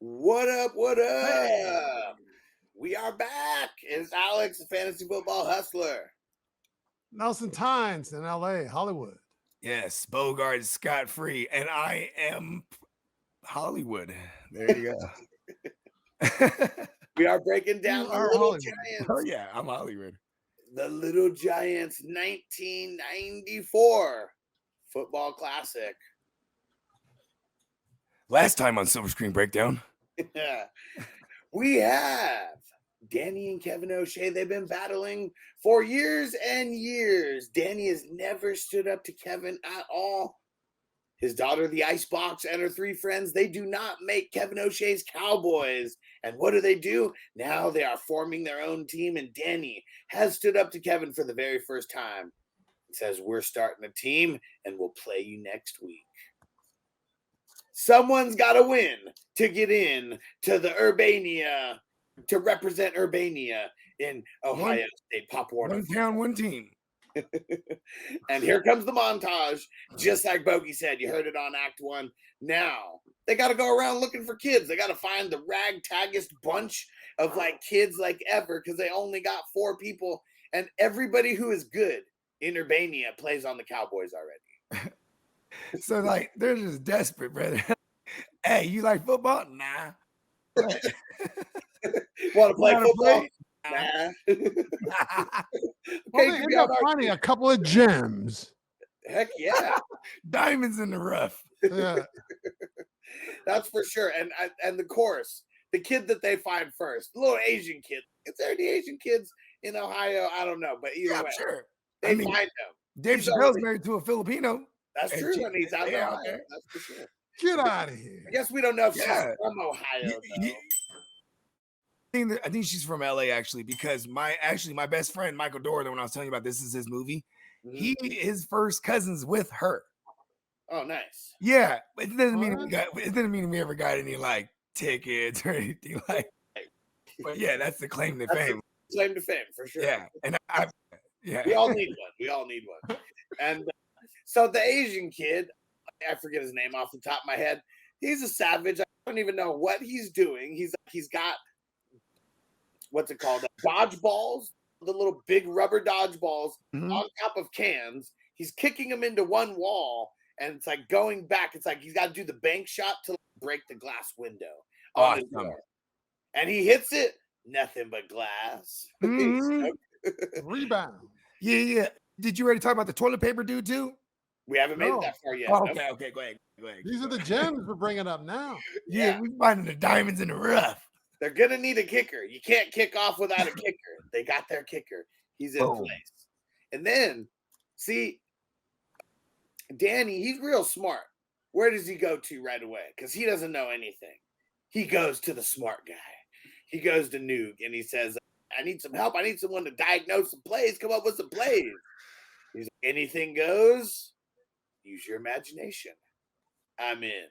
What up? What up? Hey. We are back. It's Alex, the fantasy football hustler. Nelson Tynes in LA, Hollywood. Yes, Bogard is scot-free, and I am Hollywood. There you go. We are breaking down the Little Hollywood. Giants. Oh, yeah, I'm Hollywood. The Little Giants 1994 football classic. Last time on Silver Screen Breakdown. We have Danny and Kevin O'Shea. They've been battling for years and years. Danny has never stood up to Kevin at all. His daughter, the Icebox, and her three friends, they do not make Kevin O'Shea's Cowboys. And what do? Now they are forming their own team, and Danny has stood up to Kevin for the very first time. He says, we're starting a team, and we'll play you next week. Someone's got to win to get in to the Urbania, to represent Urbania in Ohio State. Pop Warner. One town, one team. And here comes the montage. Just like Bogey said, you heard it on Act 1. Now, they got to go around looking for kids. They got to find the ragtaggest bunch of kids ever, because they only got 4 people. And everybody who is good in Urbania plays on the Cowboys already. So, they're just desperate, brother. Hey, you like football? Nah. Want to play football? Play? Nah. Well, they end up finding a couple of gems. Heck yeah. Diamonds in the rough. Yeah. That's for sure. And the course, the kid that they find first, the little Asian kid. Is there any Asian kids in Ohio? I don't know, but either way, Sure. they find him. Dave Chappelle's married to a Filipino. That's true, and he's out there. That's for sure. Get out of here. I guess we don't know if she's from Ohio, though. I think she's from LA, actually, because my best friend Michael Dorr, when I was telling you about this is his movie, his first cousin's with her. Oh, nice. Yeah, but it doesn't mean we ever got any tickets or anything like. But yeah, that's the claim to fame. Claim to fame for sure. Yeah, and we all need one. And so the Asian kid, I forget his name off the top of my head. He's a savage. I don't even know what he's doing. He's got, what's it called? Dodgeballs, the little big rubber dodgeballs on top of cans. He's kicking them into one wall, and it's going back. It's he's got to do the bank shot to break the glass window on his door. And he hits it, nothing but glass. Rebound. Yeah. Did you already talk about the toilet paper dude too? We haven't made it that far yet. Oh, okay, go ahead. These are the gems we're bringing up now. Yeah, we're finding the diamonds in the rough. They're going to need a kicker. You can't kick off without a kicker. They got their kicker. He's in place. And then, see, Danny, he's real smart. Where does he go to right away? Because he doesn't know anything. He goes to the smart guy. He goes to Noog, and he says, I need some help. I need someone to diagnose some plays, come up with some plays. He's like, anything goes. Use your imagination. I'm in.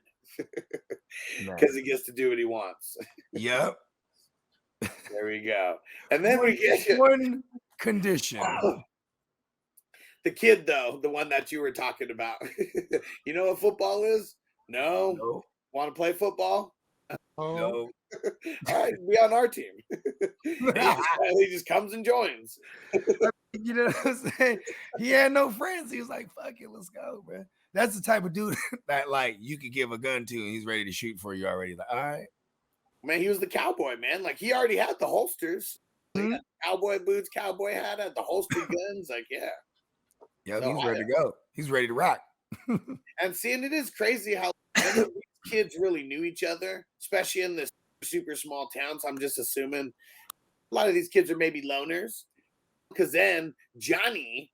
Because he gets to do what he wants. Yep. There we go. And then we get one condition. The kid, though, the one that you were talking about. You know what football is? No. Nope. Want to play football? No. All right, be on our team. He just comes and joins. You know what I'm saying? He had no friends. He was like, fuck it, let's go, bro. That's the type of dude that you could give a gun to and he's ready to shoot for you already. All right. Man, he was the cowboy, man. He already had the holsters. He had cowboy boots, cowboy hat, had the holster guns. Yeah, so he's ready to go. He's ready to rock. And seeing it is crazy how these kids really knew each other, especially in this super small town. So I'm just assuming a lot of these kids are maybe loners. Because then Johnny,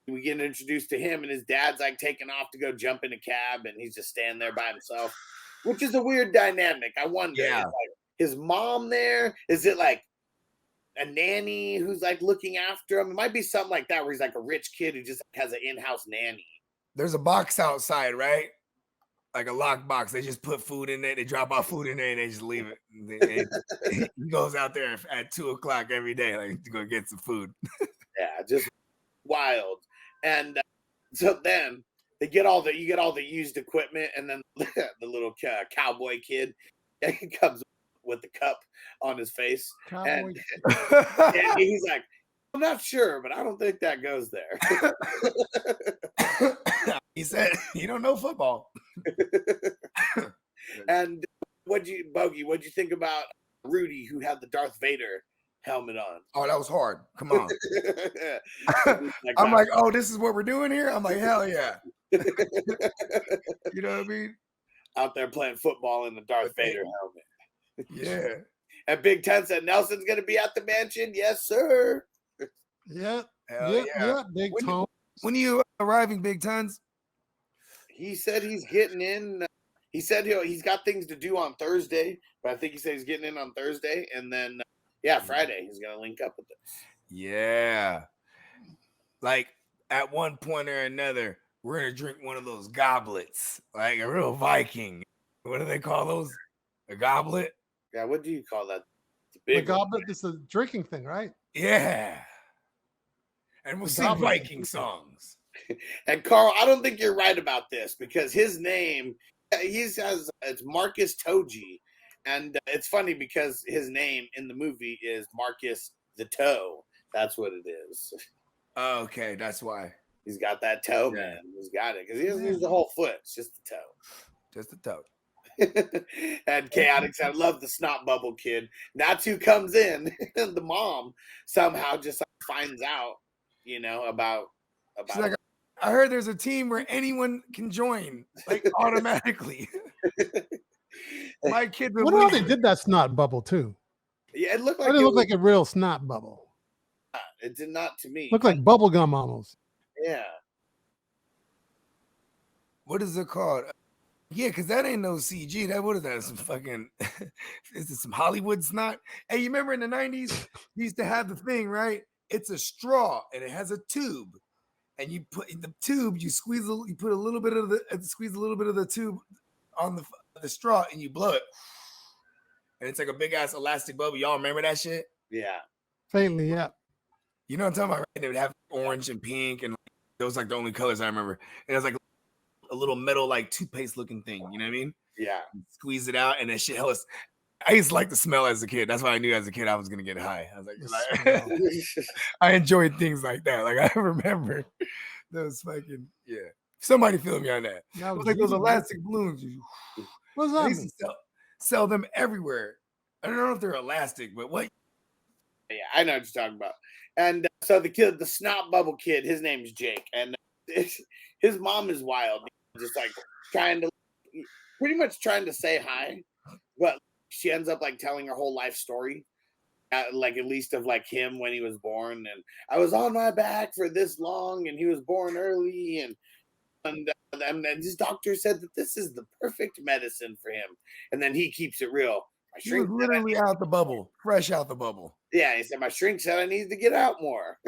we get introduced to him, and his dad's taking off to go jump in a cab, and he's just standing there by himself, which is a weird dynamic. I wonder, is his mom there? Is it a nanny who's looking after him? It might be something like that, where he's a rich kid who just has an in-house nanny. There's a box outside, right? Like a locked box. They just put food in there. They drop off food in there and they just leave it. He goes out there at 2:00 every day, to go get some food. Yeah, just wild. And so then you get all the used equipment, and then the little cowboy kid, he comes with the cup on his face. Cowboy. And he's like, I'm not sure, but I don't think that goes there. He said, you don't know football. And what'd you think about Rudy, who had the Darth Vader helmet on? Oh, that was hard. Come on. Like, I'm like, oh, this is what we're doing here? I'm like, hell yeah. You know what I mean? Out there playing football in the Darth Vader helmet. Yeah. And Big Ten said Nelson's going to be at the mansion. Yes, sir. Yeah. Hell Yeah. yeah. Yeah. Big Tom. When are you arriving, Big Tons? He said he's getting in. He said he's got things to do on Thursday, but I think he said he's getting in on Thursday. And then, Friday, he's going to link up with us. Yeah. Like at one point or another, we're going to drink one of those goblets, like a real Viking. What do they call those? A goblet? Yeah, what do you call that? The goblet is a drinking thing, right? Yeah. And we'll sing Viking songs. And Carl, I don't think you're right about this because his name, it's Marcus Toji. And it's funny because his name in the movie is Marcus the Toe. That's what it is. Oh, okay, that's why. He's got that toe, man. He's got it because he doesn't use the whole foot. It's just the toe. Just the toe. And Chaotic said, I love the snot bubble kid. Natsu comes in, and the mom somehow just finds out, about. She's like, I heard there's a team where anyone can join, like automatically. My kid. What how they did that snot bubble too? Yeah, it looked like it looked like a real snot bubble. It did not to me. Looked like bubble gum almost. Yeah. What is it called? Yeah, because that ain't no CG. What is that? Some fucking is it some Hollywood snot? Hey, you remember in the 90s, you used to have the thing, right? It's a straw and it has a tube. And you put in the tube, you squeeze a little bit of the tube on the straw and you blow it. And it's like a big ass elastic bubble. Y'all remember that shit? Yeah. Faintly, yeah. You know what I'm talking about, right? They would have orange and pink, and those like the only colors I remember. And it was like a little metal, like toothpaste looking thing. You know what I mean? Yeah. You squeeze it out, and that shit was. I used to like the smell as a kid. That's why I knew as a kid I was gonna get high. I was like I enjoyed things like that. Like I remember those fucking Somebody feel me on that. It was like those elastic balloons. What's that? They used to sell them everywhere. I don't know if they're elastic, but what? Yeah, I know what you're talking about. And so the snot bubble kid, his name's Jake, and his mom is wild, just like pretty much trying to say hi, but she ends up like telling her whole life story, like at least of like him when he was born, and I was on my back for this long, and he was born early, and his doctor said that this is the perfect medicine for him, and then he keeps it real. He was literally out the bubble, fresh out the bubble. Yeah, he said, my shrink said I needed to get out more.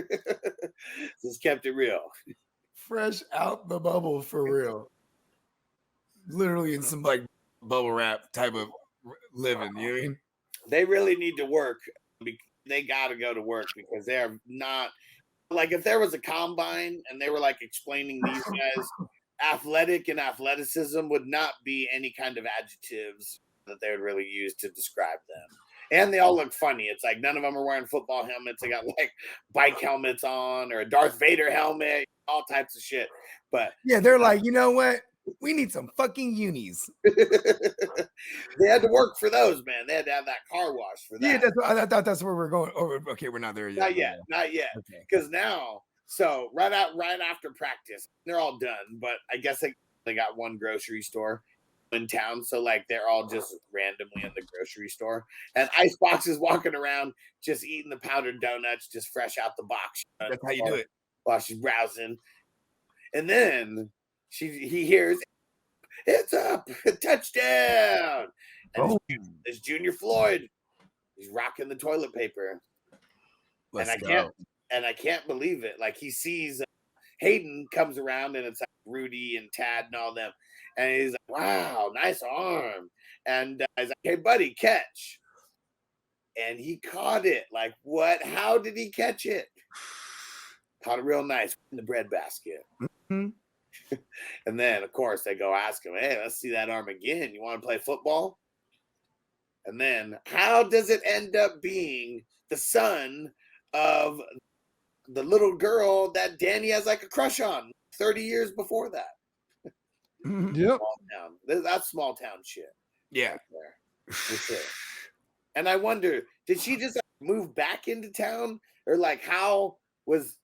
Just kept it real. Fresh out the bubble for real. Literally in some like bubble wrap type of living, you know what I mean? They really need to work. They got to go to work because they are not, like if there was a combine and they were like explaining these guys, athletic and athleticism would not be any kind of adjectives that they would really use to describe them. And they all look funny. It's like none of them are wearing football helmets. They got like bike helmets on or a Darth Vader helmet, all types of shit. But yeah, they're like, you know what? We need some fucking unis. They had to work for those, man. They had to have that car wash for that. Yeah, I thought that's where we're going. Oh, okay, we're not there yet. Not yet. Because now, so right after practice, they're all done. But I guess they got one grocery store in town, so like they're all just randomly in the grocery store, and Icebox is walking around just eating the powdered donuts just fresh out the box. That's how you do it while she's browsing, and then he hears it's up, touchdown, and it's Junior Floyd. He's rocking the toilet paper, and I can't believe it. Like he sees Hayden comes around, and it's like Rudy and Tad and all them. And he's like, wow, nice arm. And he's like, hey, buddy, catch. And he caught it. Like, what? How did he catch it? Caught it real nice in the bread basket. Mm-hmm. And then, of course, they go ask him, hey, let's see that arm again. You want to play football? And then how does it end up being the son of the little girl that Danny has like a crush on 30 years before that? Yep. Small town. That's small town shit. Yeah. Right there. For sure. And I wonder, did she just move back into town? Or like how was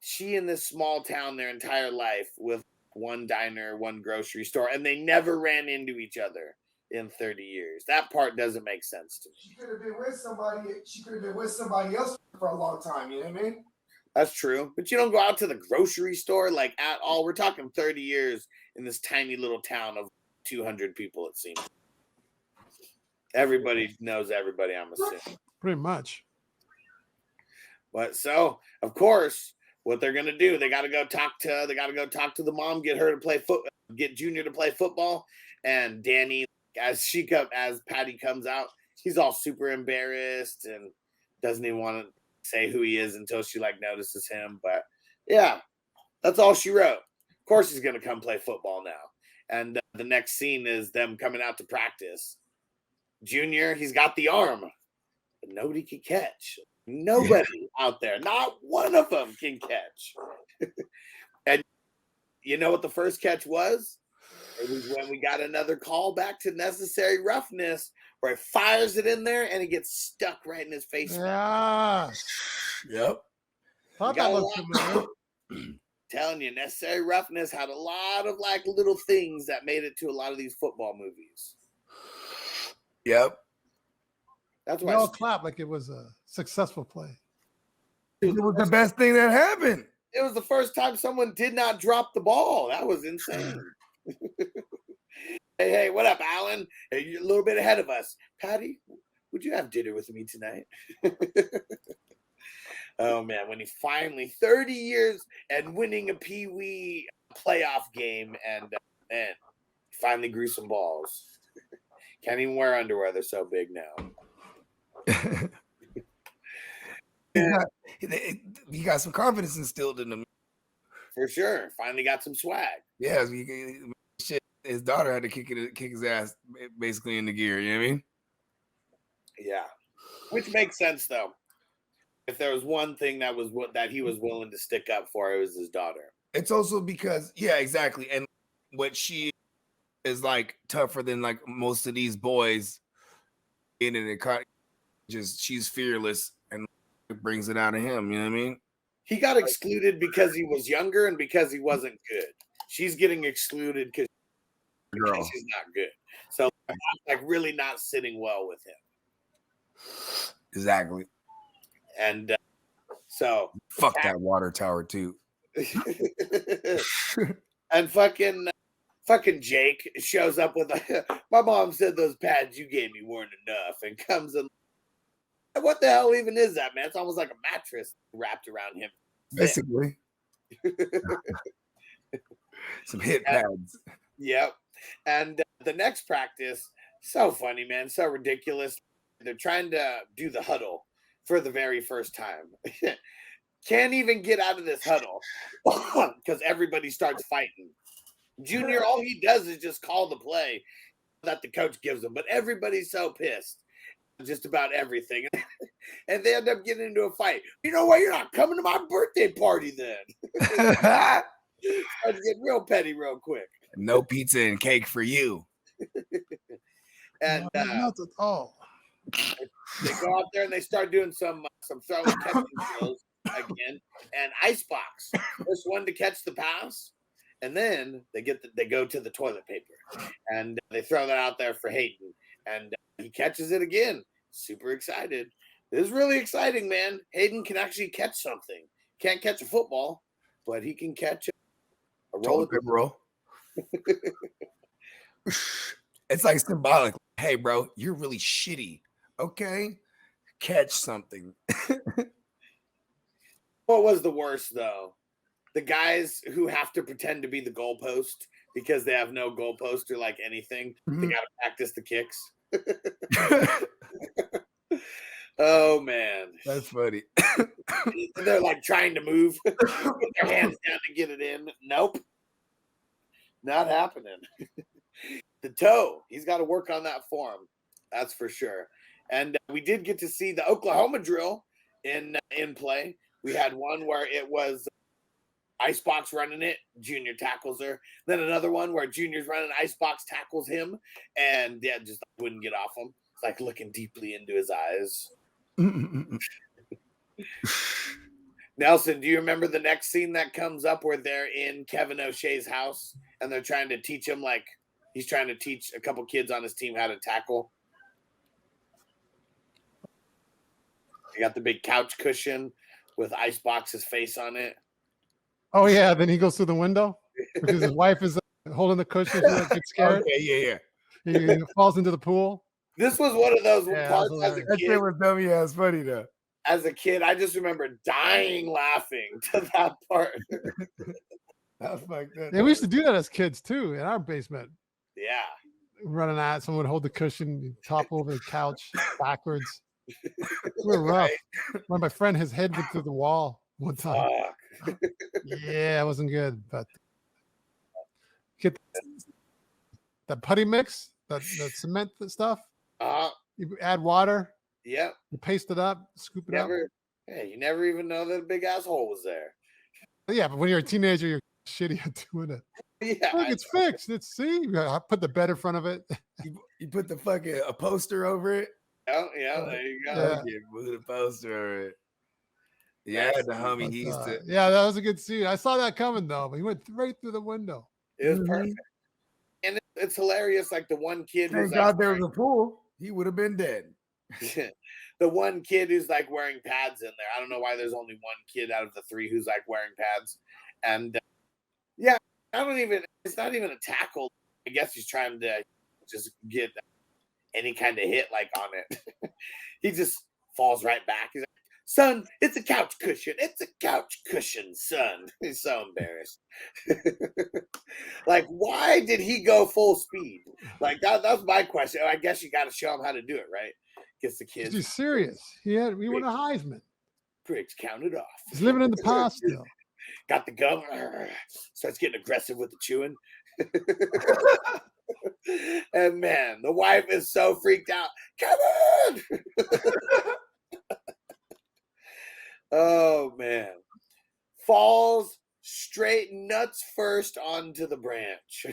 she in this small town their entire life with one diner, one grocery store, and they never ran into each other in 30 years? That part doesn't make sense to me. She could have been with somebody. She could have been with somebody else for a long time. You know what I mean? That's true. But you don't go out to the grocery store like at all. We're talking 30 years in this tiny little town of 200 people, it seems. Everybody knows everybody, I'm assuming. Pretty much. But so, of course, what they're gonna do, they gotta go talk to the mom, get her to play get Junior to play football. And Danny, as Patty comes out, he's all super embarrassed and doesn't even want to say who he is until she like notices him. But yeah, that's all she wrote. Of course he's gonna come play football now. And the next scene is them coming out to practice. Junior, he's got the arm, but nobody can catch. Nobody out there, not one of them can catch. And you know what the first catch was? It was when we got another call back to necessary roughness where he fires it in there and it gets stuck right in his face. Yeah. Yep. Thought that looked familiar. Telling you, necessary roughness had a lot of like little things that made it to a lot of these football movies. Yep. That's We why all clapped like it was a successful play. It was the best thing that happened. it was the first time someone did not drop the ball. That was insane. Hey, what up, Alan? Hey, you're a little bit ahead of us. Patty, would you have dinner with me tonight? Oh, man, when he finally, 30 years and winning a Pee Wee playoff game and finally grew some balls. Can't even wear underwear. They're so big now. He got some confidence instilled in him. For sure. Finally got some swag. Yeah, shit. His daughter had to kick his ass basically in the gear. You know what I mean? Yeah. Which makes sense, though. If there was one thing that he was willing to stick up for, it was his daughter. It's also because, yeah, exactly. And what she is like tougher than like most of these boys in it. Just she's fearless and it brings it out of him. You know what I mean? He got excluded because he was younger and because he wasn't good. She's getting excluded because she's not good. So that's like really not sitting well with him. Exactly. And so fuck that water tower too. And fucking Jake shows up with my mom said those pads you gave me weren't enough, and comes in. What the hell even is that, man? It's almost like a mattress wrapped around him. Basically. Some hit pads. Yep. And the next practice, so funny, man. So ridiculous. They're trying to do the huddle for the very first time. Can't even get out of this huddle because everybody starts fighting. Junior, all he does is just call the play that the coach gives him. But everybody's so pissed. Just about everything. And they end up getting into a fight. You know what? You're not coming to my birthday party then. Started getting real petty real quick. No pizza and cake for you. And not at all. They go out there and they start doing some throwing catching drills again. And Icebox, first one to catch the pass. And then they go to the toilet paper. And they throw that out there for Hayden. And he catches it again. Super excited. This is really exciting, man. Hayden can actually catch something. Can't catch a football, but he can catch a roll. Bro. It's like symbolic. Hey, bro, you're really shitty. Okay? Catch something. What was the worst, though? The guys who have to pretend to be the goalpost because they have no goalpost or like anything. Mm-hmm. They got to practice the kicks. Oh man, that's funny. They're like trying to move, put their hands down to get it in. Nope, not happening. The toe, he's got to work on that form. That's for sure. And we did get to see the Oklahoma drill in play. We had one where it was Icebox running it, Junior tackles her. Then another one where Junior's running, Icebox tackles him, and just wouldn't get off him. It's like looking deeply into his eyes. Nelson, do you remember the next scene that comes up where they're in Kevin O'Shea's house and they're trying to teach him, like he's trying to teach a couple kids on his team how to tackle? You got the big couch cushion with Icebox's face on it. Oh yeah, then he goes through the window because his wife is holding the cushion. She gets scared. Okay, yeah. He falls into the pool. This was one of those parts as a That kid. shit was dummy ass funny though. As a kid, I just remember dying laughing to that part. That's fucked up. Yeah, we used to do that as kids too in our basement. Yeah. Running out, someone would hold the cushion, topple over the couch backwards. We were rough. When my friend, his head went through the wall one time. Yeah, it wasn't good. But get that putty mix, that cement stuff. You add water. Yep. You paste it up, scoop it up. Yeah, you never even know that a big asshole was there. Yeah, but when you're a teenager, you're shitty at doing it. Yeah, look, it's fixed. See, I put the bed in front of it. You put the fucking a poster over it. Oh, yeah, there you go. Yeah. You put a poster over it. Yeah, the homie, he used to. Yeah, that was a good scene. I saw that coming though, but he went right through the window. It was perfect. And it's hilarious. Like the one kid who's Thank God there was a pool. He would have been dead. The one kid who's like wearing pads in there. I don't know why there's only one kid out of the three who's like wearing pads. And yeah, it's not even a tackle. I guess he's trying to just get any kind of hit like on it. He just falls right back. He's like, son, it's a couch cushion. It's a couch cushion, son. He's so embarrassed. Like, why did he go full speed? Like, that's my question. I guess you got to show him how to do it, right? Gets the kids. He's serious. He won a Heisman. Pricks counted off. He's living in the past still. Got the gum. Starts getting aggressive with the chewing. And man, the wife is so freaked out. Come on! Oh man. Falls straight nuts first onto the branch.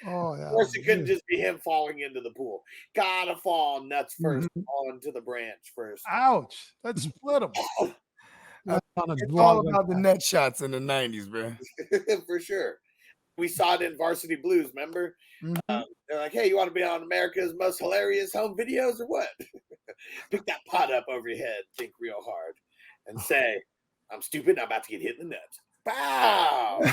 Oh yeah. Of course, it couldn't just be him falling into the pool. Gotta fall nuts first, onto the branch first. Ouch! That split him. It's all about the net shots in the 90s, bro. For sure. We saw it in Varsity Blues, remember? They're like, hey, you want to be on America's Most Hilarious Home Videos or what? Pick that pot up over your head, think real hard, and say, I'm stupid, I'm about to get hit in the nuts. Bow!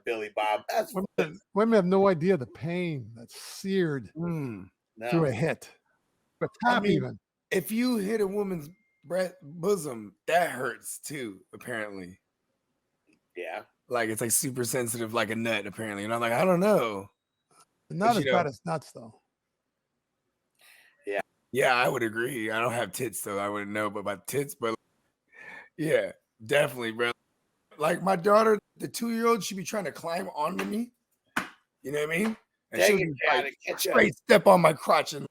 Billy Bob. That's women have no idea the pain that's seared through a hit. But even. If you hit a woman's bosom, that hurts too, apparently. Yeah. Like it's like super sensitive, like a nut, apparently. And I'm like, I don't know. Not as bad as nuts, though. Yeah. Yeah, I would agree. I don't have tits, so I wouldn't know about tits, but yeah, definitely, bro. Like my daughter, the 2-year-old, she'd be trying to climb onto me. You know what I mean? And she'll be like, straight step on my crotch and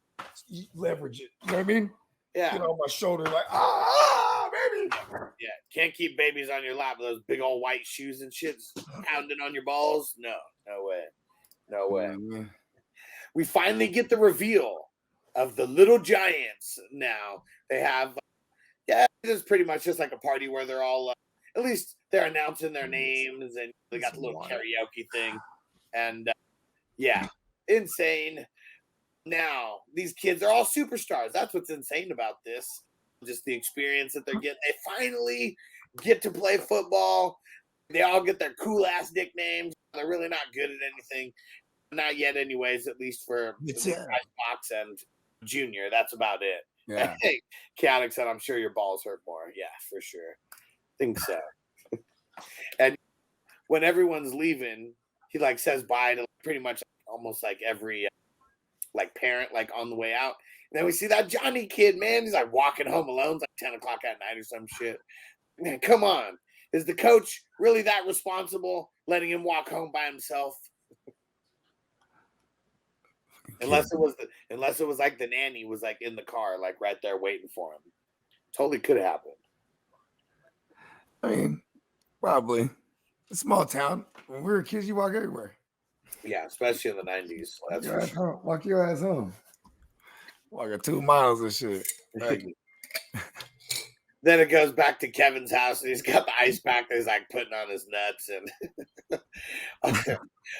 leverage it. You know what I mean? Yeah. Get on my shoulder, like, baby. Yeah. Can't keep babies on your lap with those big old white shoes and shit pounding on your balls. No way. No way. Mm-hmm. We finally get the reveal of the little giants now. They have, this is pretty much just like a party where they're all, at least they're announcing their names and they got the little karaoke thing. And insane. Now, these kids are all superstars. That's what's insane about this. Just the experience that they're getting. They finally get to play football. They all get their cool-ass nicknames. They're really not good at anything. Not yet, anyways, at least for Icebox and Junior. That's about it. Yeah. Hey, Chaotic said, I'm sure your balls hurt more. Yeah, for sure. Think so. And when everyone's leaving, he, like, says bye to pretty much almost, like, every like parent, like on the way out. And then we see that Johnny kid, man. He's like walking home alone. It's like 10 o'clock at night or some shit. Man, come on. Is the coach really that responsible, letting him walk home by himself? Unless it was like the nanny was like in the car, like right there waiting for him. Totally could have happened. I mean, probably. A small town. When we were kids, you walk everywhere. Yeah, especially in the 90s. That's for sure. Walk your ass home. Walking 2 miles and shit. Like, then it goes back to Kevin's house, and he's got the ice pack that he's like putting on his nuts, and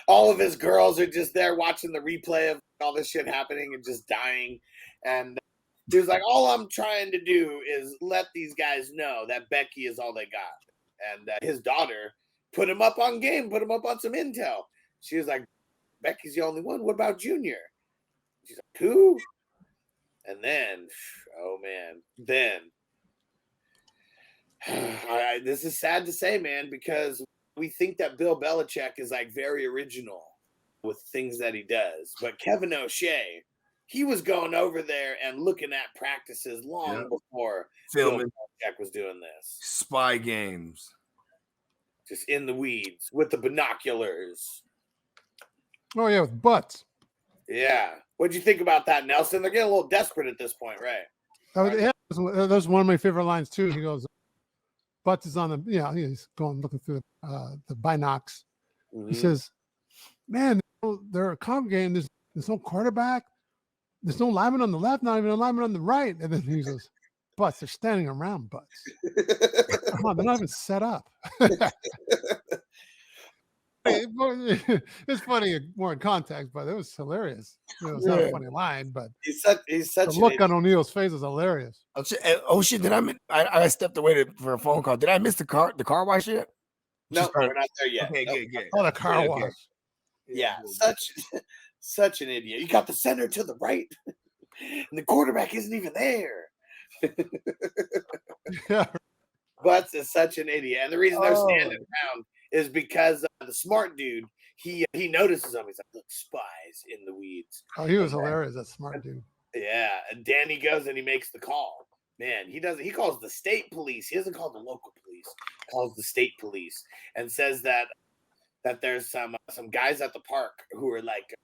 all of his girls are just there watching the replay of all this shit happening and just dying. And he was like, all I'm trying to do is let these guys know that Becky is all they got. And his daughter put him up on game, put him up on some intel. She was like, Becky's the only one. What about Junior? She's like, who? And then, oh man, this is sad to say, man, because we think that Bill Belichick is like very original with things that he does. But Kevin O'Shea, he was going over there and looking at practices long before Bill Belichick was doing this. Spy games. Just in the weeds with the binoculars. Oh, yeah, with Butz. Yeah. What'd you think about that, Nelson? They're getting a little desperate at this point, right? That was one of my favorite lines, too. He goes, Butz is on the, he's going looking through the binocs. Mm-hmm. He says, man, they're congregating. There's no quarterback. There's no lineman on the left, not even a lineman on the right. And then he goes, Butz, they're standing around Butz. Come on, they're not even set up. It's funny more in context, but it was hilarious. It's not a funny line, but he's such the look on O'Neill's face is hilarious. Oh shit! Did I stepped away for a phone call? Did I miss the car wash yet? No, we're not there yet. Okay, good. Oh, the car wash. Good. Yeah, such an idiot. You got the center to the right, and the quarterback isn't even there. Yeah. Butz is such an idiot, and the reason they're standing around is because the smart dude, he notices them. He's like, look, spies in the weeds. Oh, he was hilarious, that smart dude. Yeah, and Danny goes and he makes the call. Man, he calls the state police. He doesn't call the local police. He calls the state police and says that there's some guys at the park who are like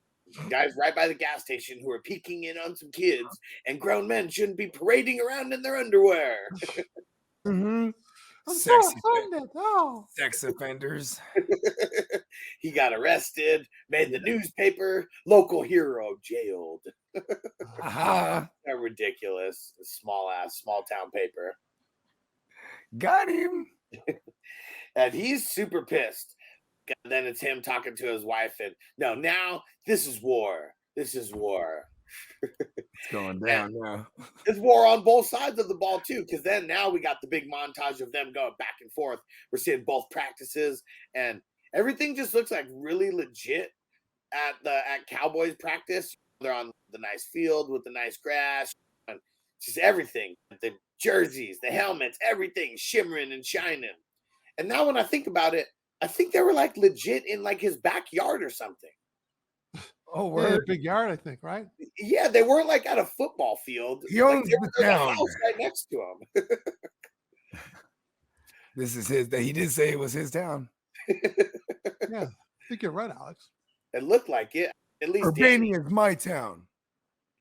guys right by the gas station who are peeking in on some kids, and grown men shouldn't be parading around in their underwear. Mm-hmm. Sex offenders. He got arrested, made the newspaper, local hero jailed. Ridiculous. Small town paper. Got him. And he's super pissed. And then it's him talking to his wife, and now this is war. This is war. It's going down now. It's war on both sides of the ball too, because then now we got the big montage of them going back and forth. We're seeing both practices, and everything just looks like really legit at Cowboys practice. They're on the nice field with the nice grass, and just everything. The jerseys, the helmets, everything shimmering and shining. And now when I think about it, I think they were like legit in like his backyard or something. Oh, we're in a big yard, I think, right? Yeah, they weren't like at a football field. He owns the town house right next to him. This is his. He did say it was his town. Yeah, I think you're right, Alex. It looked like it. At least Urbania is my town.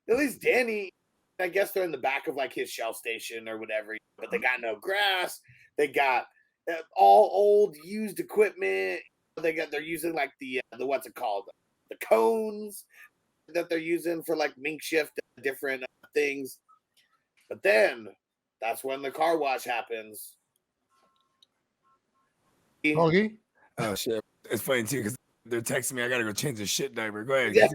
At least Danny, I guess they're in the back of like his shell station or whatever. But they got no grass. They got all old used equipment. They're using like the what's it called? The cones that they're using for like makeshift different things. But then that's when the car wash happens. Hoagie? Oh shit! It's funny too because they're texting me. I gotta go change the shit diaper. Go ahead. Yeah.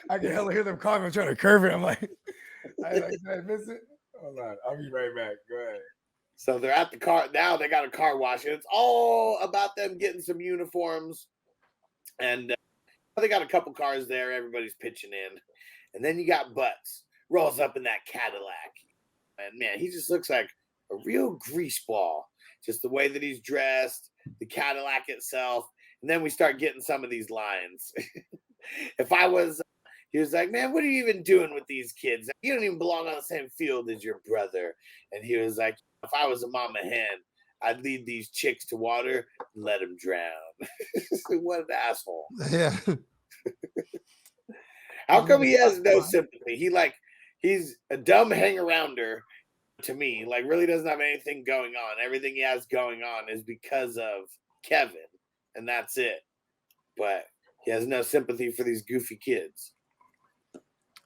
I can hella hear them calling. I'm trying to curve it. I'm like, did I miss it? Hold on. I'll be right back. Go ahead. So they're at the car now. They got a car wash, and it's all about them getting some uniforms. And they got a couple cars there. Everybody's pitching in. And then you got Butz. Rolls up in that Cadillac. And, man, he just looks like a real grease ball. Just the way that he's dressed, the Cadillac itself. And then we start getting some of these lines. He was like, man, what are you even doing with these kids? You don't even belong on the same field as your brother. And he was like, if I was a mama hen, I'd lead these chicks to water and let them drown. What an asshole. Yeah. How come he has no sympathy? He's a dumb hang-arounder to me. Like, really doesn't have anything going on. Everything he has going on is because of Kevin, and that's it. But he has no sympathy for these goofy kids.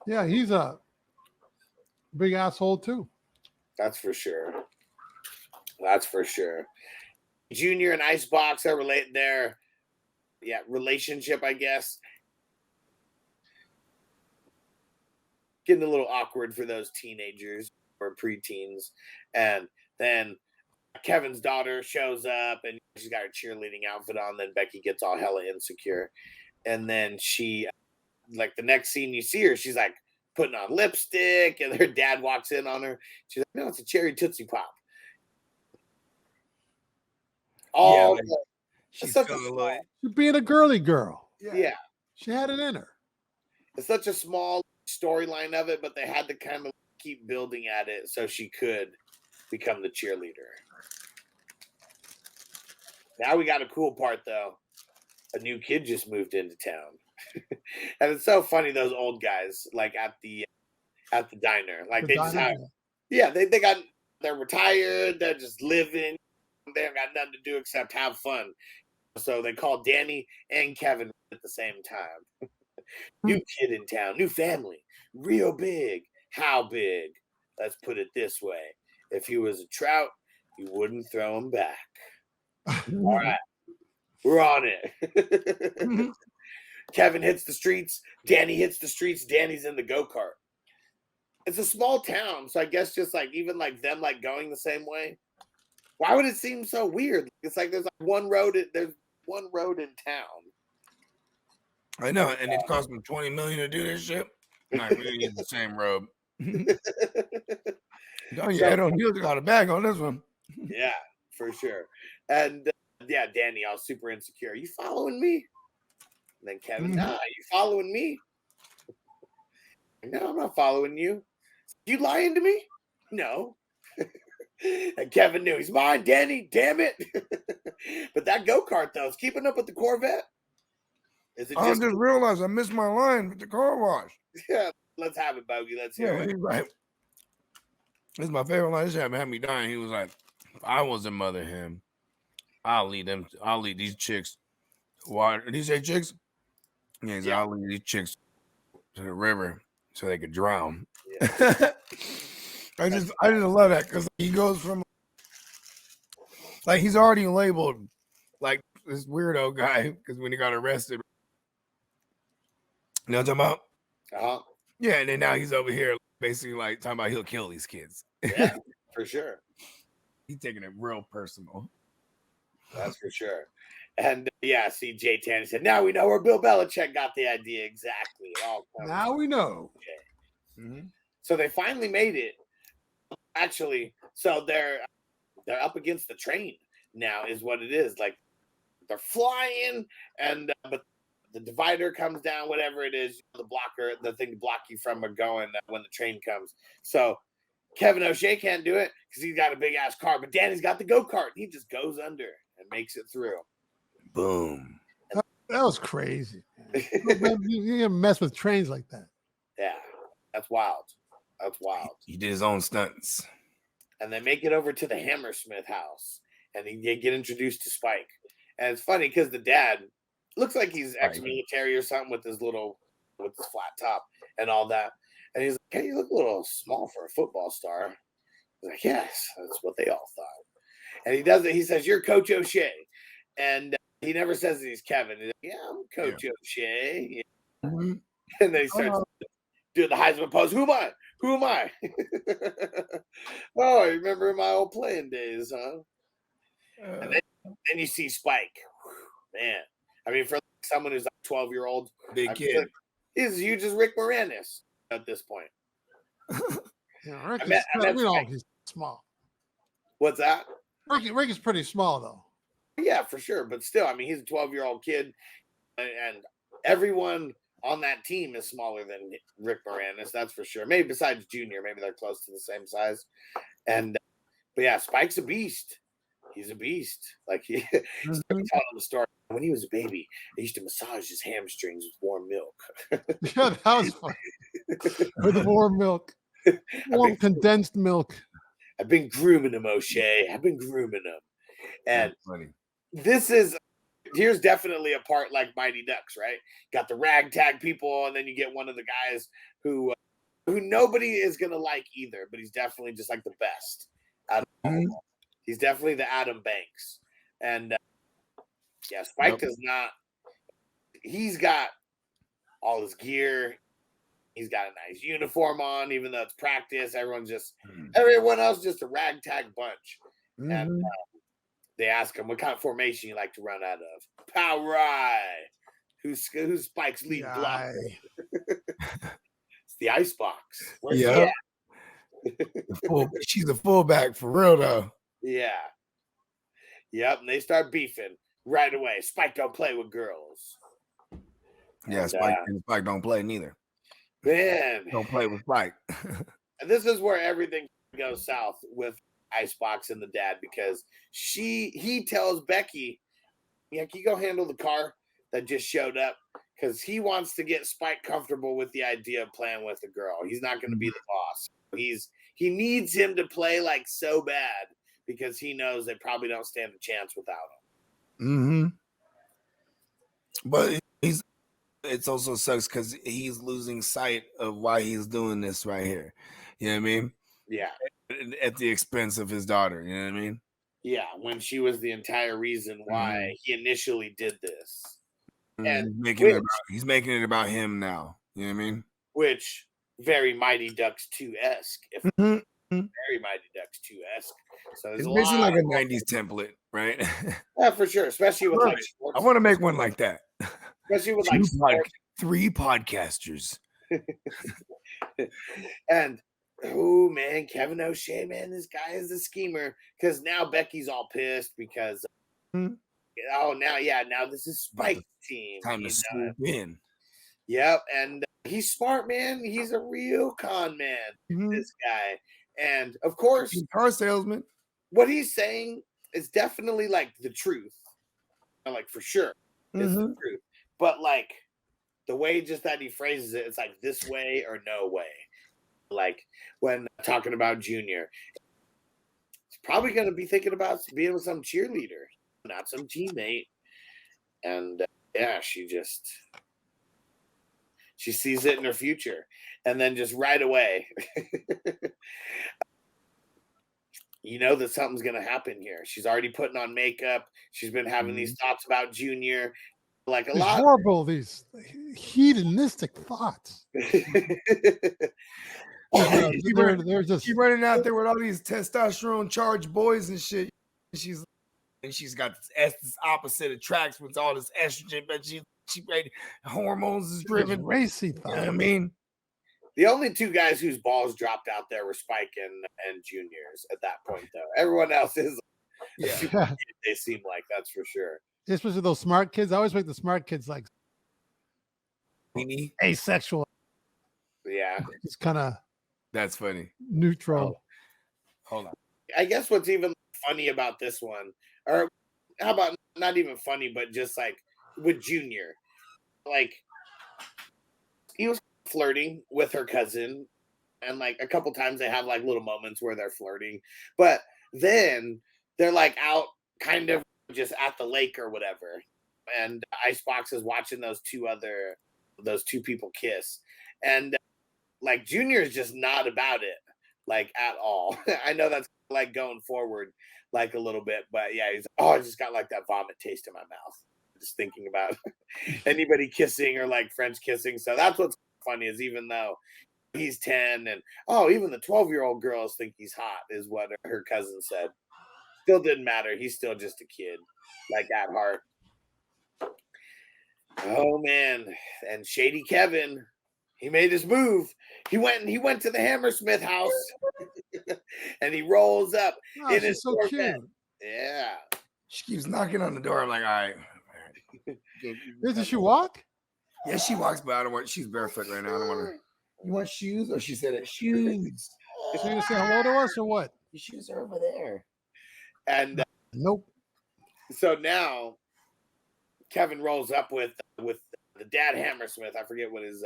Yeah, he's a big asshole too. That's for sure. That's for sure. Junior and Icebox are related there. Yeah, relationship, I guess. Getting a little awkward for those teenagers or preteens. And then Kevin's daughter shows up and she's got her cheerleading outfit on. Then Becky gets all hella insecure. And then she, like the next scene you see her, she's like putting on lipstick and her dad walks in on her. She's like, no, it's a cherry Tootsie Pop. All she's being a girly girl. Yeah. She had it in her. It's such a small storyline of it, but they had to kind of keep building at it so she could become the cheerleader. Now we got a cool part though. A new kid just moved into town. And it's so funny, those old guys, like at the diner. Like they're retired, they're just living, they don't got nothing to do except have fun. So they call Danny and Kevin at the same time. New kid in town, new family, real big. How big? Let's put it this way. If he was a trout, you wouldn't throw him back. All right. We're on it. Kevin hits the streets. Danny hits the streets. Danny's in the go-kart. It's a small town, so I guess just like even like them like going the same way. Why would it seem so weird? It's like there's like one road in town. I know, and it cost them $20 million to do this shit. Like, we didn't use the same road. I don't use got a bag on this one. Yeah, for sure. And yeah, Danny, I was super insecure. Are you following me? And then Kevin, nah, you following me? No, I'm not following you. You lying to me? No. And Kevin knew he's mine, Danny. Damn it! But that go-kart though is keeping up with the Corvette. Is it I just realized I missed my line with the car wash. Yeah, let's have it, Bogey. Let's hear it. He's right. This is my favorite line. This had me dying. He was like, if I was a mother him, I'll lead these chicks. Why did he say chicks? Yeah, he's like, I'll lead these chicks to the river so they could drown. Yeah. I just love that because he goes from like he's already labeled like this weirdo guy because when he got arrested. You know what I'm talking about? Uh-huh. Yeah, and then now he's over here basically like talking about he'll kill these kids. Yeah, for sure. He's taking it real personal. That's for sure. And see, Jay Tanner said, now we know where Bill Belichick got the idea exactly. Now we know. Okay. Mm-hmm. So they finally made it. Actually, so they're up against the train now is what it is. Like they're flying and but the divider comes down, whatever it is, the blocker, the thing to block you from are going when the train comes. So Kevin O'Shea can't do it because he's got a big ass car, but Danny's got the go-kart. He just goes under and makes it through. Boom. That was crazy. You can't mess with trains like that. Yeah, that's wild. That's wild. He did his own stunts. And they make it over to the Hammersmith house and they get introduced to Spike. And it's funny because the dad looks like he's ex-military or something with his flat top and all that. And he's like, hey, you look a little small for a football star. He's like, yes, that's what they all thought. And he does it. He says, you're Coach O'Shea. And he never says that he's Kevin. He's like, yeah, I'm Coach O'Shea. Yeah. Mm-hmm. And then he starts doing the Heisman pose. Who am I? Who am I? Oh, I remember my old playing days, huh? And then you see Spike. Man. I mean, for someone who's like 12-year-old. Big kid. He's as huge as Rick Moranis at this point. Rick he's small. What's that? Rick is pretty small, though. Yeah, for sure. But still, I mean, he's a 12-year-old kid. And everyone on that team is smaller than Rick Moranis, that's for sure. Maybe besides Junior, maybe they're close to the same size. And but yeah, Spike's a beast. he's a beast. Like he started telling the story. When he was a baby, they used to massage his hamstrings with warm milk. Yeah, that was fun. With warm milk. Warm condensed milk. I've been grooming him, O'Shea. I've been grooming him. And funny. Here's definitely a part like Mighty Ducks, right? Got the ragtag people, and then you get one of the guys who nobody is gonna like either, but he's definitely just like the best. He's definitely the Adam Banks, and Spike does not. He's got all his gear. He's got a nice uniform on, even though it's practice. Everyone else just a ragtag bunch, and they ask him, what kind of formation you like to run out of? Power eye. Who's Spike's lead blocker? It's the Icebox. Where's he at? She's a fullback for real, though. Yeah. Yep, and they start beefing right away. Spike don't play with girls. Yeah, and Spike don't play neither. Man. Don't play with Spike. And this is where everything goes south with Icebox and the dad, because he tells Becky, can you go handle the car that just showed up? Because he wants to get Spike comfortable with the idea of playing with a girl. He's not going to be the boss. He needs him to play like so bad because he knows they probably don't stand a chance without him. But it's also sucks because he's losing sight of why he's doing this right here. You know what I mean? Yeah. At the expense of his daughter. You know what I mean? Yeah, when she was the entire reason why he initially did this. And he's making it about him now. You know what I mean? Which very Mighty Ducks 2-esque. Very Mighty Ducks 2-esque. So it's basically like a 90s template, right? Yeah, for sure. Especially with like sports. I want to make one like that. Especially with like 3 podcasters. And oh man, Kevin O'Shea, man, this guy is a schemer. Because now Becky's all pissed because now this is Spike's team. Time to swoop in. Yep, and he's smart, man. He's a real con man, this guy. And of course, he's a car salesman. What he's saying is definitely like the truth. Like for sure. It's the truth. But like the way just that he phrases it, it's like this way or no way. Like when talking about Junior, he's probably going to be thinking about being with some cheerleader, not some teammate. And she sees it in her future. And then just right away, you know that something's going to happen here. She's already putting on makeup. She's been having these thoughts about Junior. Like a lot horrible, these hedonistic thoughts. They're just she's running out there with all these testosterone charged boys and shit. She's got this opposite attracts with all this estrogen, but she hormones is driven. Racy thought. You know what I mean? The only 2 guys whose balls dropped out there were Spike and Juniors at that point, though. Everyone else is they seem like, that's for sure. Especially those smart kids. I always make the smart kids like asexual. Yeah. It's kind of that's funny. Neutral. Hold on. I guess what's even funny about this one, or how about not even funny, but just like with Junior, like he was flirting with her cousin, and like a couple times they have like little moments where they're flirting, but then they're like out kind of just at the lake or whatever, and Icebox is watching those two people kiss, and like Junior is just not about it like at all. I know that's like going forward like a little bit, but yeah, he's I just got like that vomit taste in my mouth just thinking about anybody kissing or like French kissing. So that's what's funny, is even though he's 10 and even the 12-year-old girls think he's hot, is what her cousin said. Still didn't matter. He's still just a kid, like at heart. Oh man. And Shady Kevin, he made his move. He went to the Hammersmith house and he rolls up in his so Corvette. cute. Yeah. She keeps knocking on the door. I'm like, all right. Does she walk? Yeah, she walks, but I don't want. She's barefoot right now. I don't want her. You want shoes? Or she said it. Shoes. Is she gonna say hello to us or what? The shoes are over there. And Nope. So now Kevin rolls up with the dad Hammersmith. I forget what his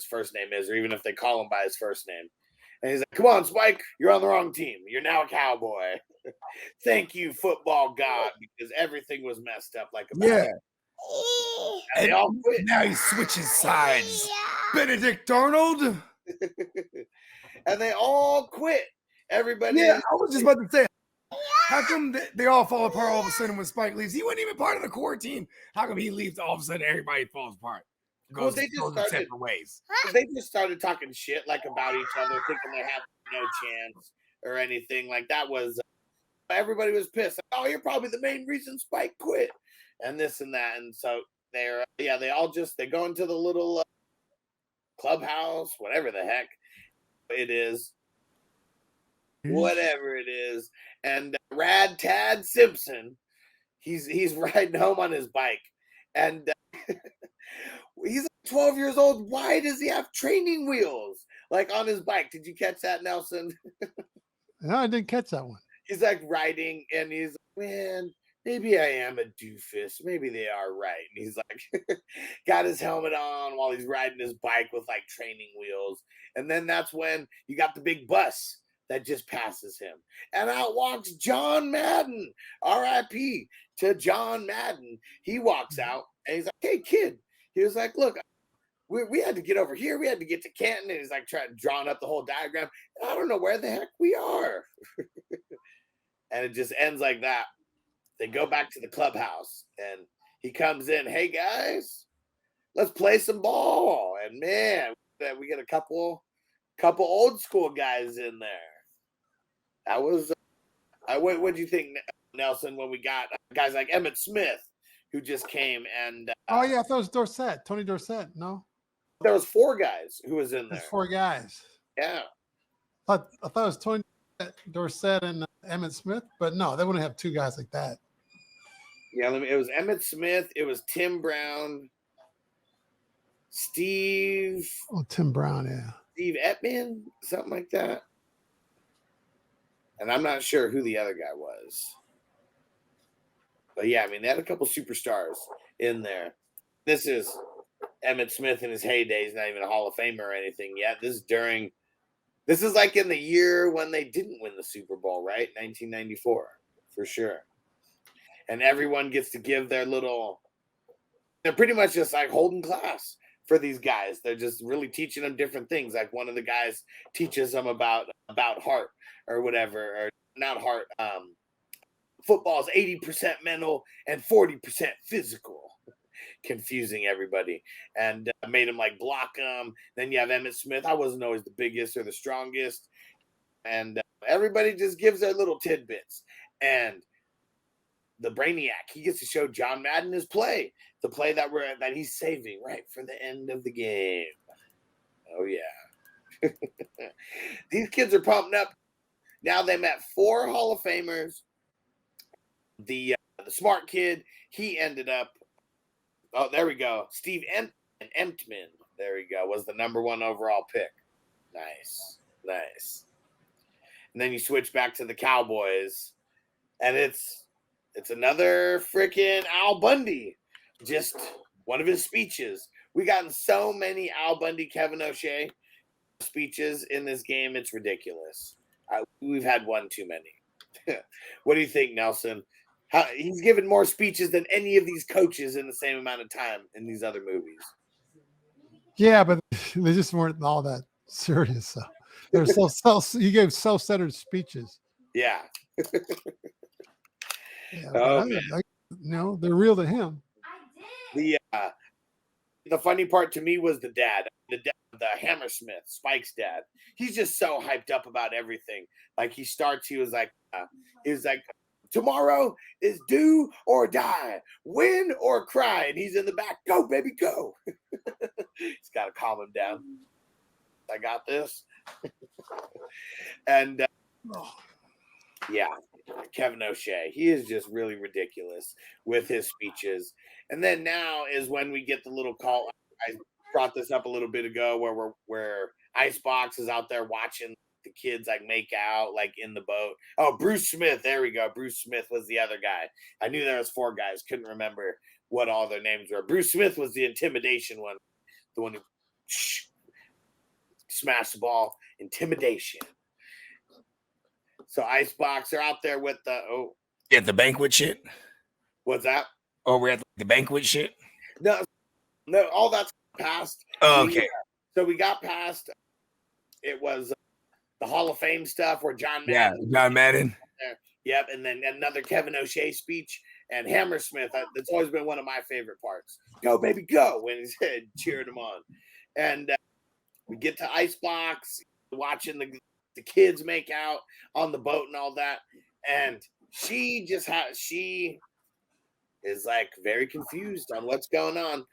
first name is, or even if they call him by his first name. And he's like, "Come on, Spike, you're on the wrong team. You're now a cowboy. Thank you, football god, because everything was messed up like a Yeah. And they all quit. Now he switches sides. Benedict Arnold. And they all quit. Everybody. Yeah, I was just about to say, how come they all fall apart all of a sudden when Spike leaves? He wasn't even part of the core team. How come he leaves all of a sudden everybody falls apart? Goes separate ways. They just started talking shit like about each other, thinking they had no chance or anything. Like that was everybody was pissed. Like, oh, you're probably the main reason Spike quit, and this and that. And so they all they go into the little clubhouse, whatever the heck it is. Whatever it is, and Rad Tad Simpson, he's riding home on his bike, and he's 12 years old. Why does he have training wheels like on his bike? Did you catch that, Nelson? No, I didn't catch that one. He's like riding, and he's like, man, maybe I am a doofus. Maybe they are right. And he's like, got his helmet on while he's riding his bike with like training wheels, and then that's when you got the big bus that just passes him. And out walks John Madden. R.I.P. to John Madden. He walks out and he's like, hey, kid. He was like, look, we had to get over here. We had to get to Canton. And he's like drawing up the whole diagram. And I don't know where the heck we are. And it just ends like that. They go back to the clubhouse and he comes in. Hey, guys, let's play some ball. And man, we get a couple old school guys in there. That was, what do you think, Nelson, when we got guys like Emmitt Smith, who just came and... oh, yeah, I thought it was Dorsett, Tony Dorsett, no? There was 4 guys who was in there. There's 4 guys. Yeah. I thought it was Tony Dorsett and Emmitt Smith, but no, they wouldn't have 2 guys like that. Yeah, it was Emmitt Smith, it was Tim Brown, Steve... Oh, Tim Brown, yeah. Steve Ettman, something like that. And I'm not sure who the other guy was. But yeah, I mean, they had a couple superstars in there. This is Emmitt Smith in his heyday. He's not even a Hall of Famer or anything yet. This is like in the year when they didn't win the Super Bowl, right? 1994, for sure. And everyone gets to give their they're pretty much just like holding class for these guys. They're just really teaching them different things. Like one of the guys teaches them about heart or whatever, or not heart. Football is 80% mental and 40% physical. Confusing everybody. And made him like block them. Then you have Emmitt Smith. I wasn't always the biggest or the strongest. And everybody just gives their little tidbits. And the Brainiac, he gets to show John Madden his play. The play that he's saving right for the end of the game. Oh, yeah. These kids are pumping up. Now they met 4 Hall of Famers. The smart kid, he ended up, oh, there we go. Steve Emtman, there we go, was the number 1 overall pick. Nice. And then you switch back to the Cowboys, and it's another freaking Al Bundy. Just one of his speeches. We gotten so many Al Bundy, Kevin O'Shea speeches in this game. It's ridiculous. We've had one too many. What do you think, Nelson? He's given more speeches than any of these coaches in the same amount of time in these other movies. Yeah, but they just weren't all that serious. So they're he gave self-centered speeches. Yeah. Yeah, they're real to him. The funny part to me was the Hammersmith, Spike's dad. He's just so hyped up about everything. Like he was like, tomorrow is do or die, win or cry. And he's in the back, go, baby, go. He's got to calm him down. I got this. And yeah, Kevin O'Shea, he is just really ridiculous with his speeches. And then now is when we get the little call. I brought this up a little bit ago where Icebox is out there watching the kids like make out like in the boat. Oh, Bruce Smith. There we go. Bruce Smith was the other guy. I knew there was 4 guys. Couldn't remember what all their names were. Bruce Smith was the intimidation one. The one who smashed the ball. Intimidation. So Icebox are out there with the At the banquet shit. What's that? Oh, we're at the banquet shit. No, all that's past. Oh, okay. So we got past. It was the Hall of Fame stuff where John Madden. Yeah, John Madden. Yep, and then another Kevin O'Shea speech and Hammersmith. That's always been one of my favorite parts. Go, baby, go! When he said, cheering him on. And we get to Icebox, watching the kids make out on the boat and all that. And she is like very confused on what's going on.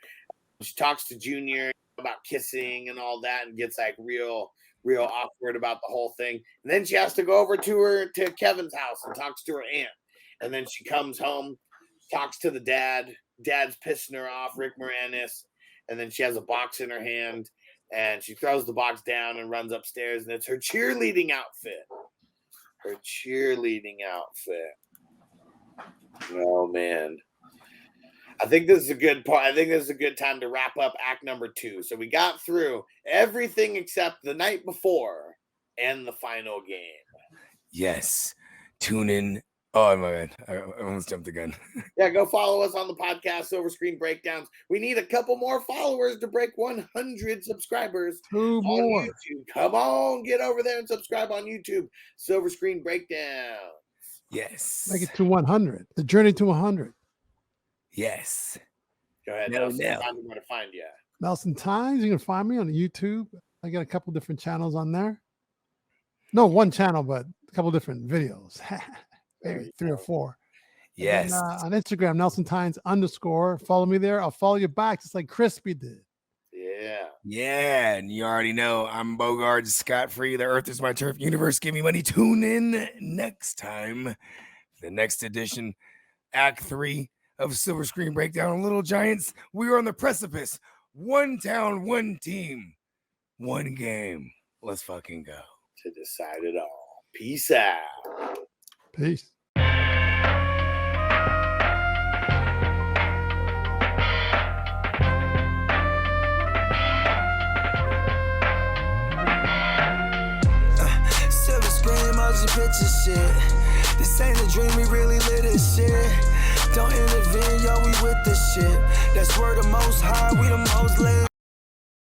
She talks to Junior about kissing and all that and gets like real awkward about the whole thing. And then she has to go over to Kevin's house and talks to her aunt. And then she comes home, talks to the dad. Dad's pissing her off, Rick Moranis. And then she has a box in her hand and she throws the box down and runs upstairs. And it's her cheerleading outfit. Her cheerleading outfit. Oh, man. I think this is a good part. I think this is a good time to wrap up act number 2. So we got through everything except the night before and the final game. Yes. Tune in. Oh, my God. I almost jumped the gun. Yeah, go follow us on the podcast, Silver Screen Breakdowns. We need a couple more followers to break 100 subscribers 2 more. on YouTube. Come on, get over there and subscribe on YouTube. Silver Screen Breakdown. Yes. Make it to 100. The journey to 100. Yes. Go ahead. No. I'm going to find you. Nelson Times. You can find me on YouTube. I got a couple different channels on there. No, one channel, but a couple different videos. Maybe 3 or 4. Yes. Then, on Instagram, Nelson Times _ Follow me there. I'll follow you back just like Crispy did. Yeah. Yeah. And you already know I'm Bogard, scot-free. The earth is my turf. Universe, give me money. Tune in next time. The next edition, Act 3 of Silver Screen Breakdown. Little Giants, we are on the precipice. 1 town, 1 team, 1 game. Let's fucking go. To decide it all. Peace out. Peace. Silver screen, motion picture shit. This ain't a dream, we really live this shit. Don't intervene, yo, we with this shit. That's where the most high, we the most lit.